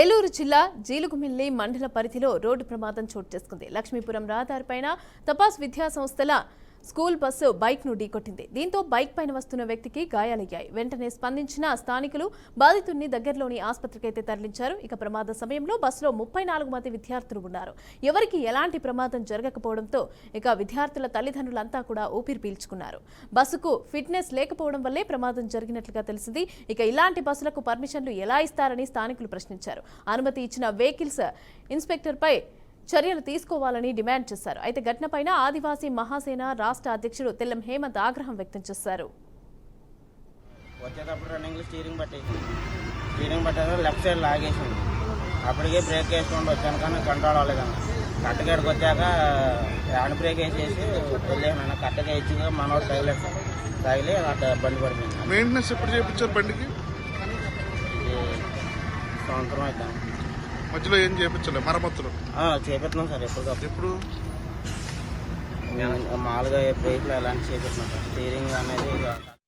ఏలూరు జిల్లా జీలుగుమిల్లి మండల పరిధిలో రోడ్డు ప్రమాదం చోటు చేసుకుంది. లక్ష్మీపురం రహదారిపైన తపాస్ విద్యా సంస్థల స్కూల్ బస్సు బైక్ ను ఢీకొట్టింది. దీంతో బైక్ పైన వస్తున్న వ్యక్తికి గాయాలయ్యాయి. వెంటనే స్పందించిన స్థానికులు బాధితుడిని దగ్గరలోని ఆసుపత్రికి తరలించారు. ఇక ప్రమాద సమయంలో బస్సులో 34 మంది విద్యార్థులు ఉన్నారు. ఎవరికి ఎలాంటి ప్రమాదం జరగకపోవడంతో ఇక విద్యార్థుల తల్లిదండ్రులంతా కూడా ఊపిరి పీల్చుకున్నారు. బస్సుకు ఫిట్నెస్ లేకపోవడం వల్లే ప్రమాదం జరిగినట్లుగా తెలిసింది. ఇక ఇలాంటి బస్సులకు పర్మిషన్లు ఎలా ఇస్తారని స్థానికులు ప్రశ్నించారు. అనుమతి ఇచ్చిన వెహికల్స్ ఇన్స్పెక్టర్ పై చర్యలు తీసుకోవాలని డిమాండ్ చేశారు. అయితే ఘటనపైన ఆదివాసీ మహాసేన రాష్ట్ర అధ్యక్షుడు తెల్లం హేమంత్ ఆగ్రహం వ్యక్తం చేశారు. వచ్చేటప్పుడు రన్నింగ్ స్టీరింగ్ పట్టాక లెఫ్ట్ సైడ్ లాగేసింది. అప్పటికే బ్రేక్ వేసుకొని వచ్చాను కానీ కంట్రోల్ అవ్వలేదన్న. కట్టగాడికి వచ్చాక హ్యాండ్ బ్రేక్ వేసేసి వెళ్ళాను. కట్టగా ఇచ్చిగా మనోడు తగిలి అట్లా బండి పడిపోయింది. మెయింటెనెన్స్ ఎప్పుడు చేయించారు బండికి? సంవత్సరం అవుతాను. మధ్యలో ఏం చేయించలే మరమ్మతులు? చేపిస్తున్నాం సార్. ఎప్పుడు మామూలుగా బ్రేక్లు అలాంటి చేపిస్తున్నాం సార్. స్టీరింగ్ అనేది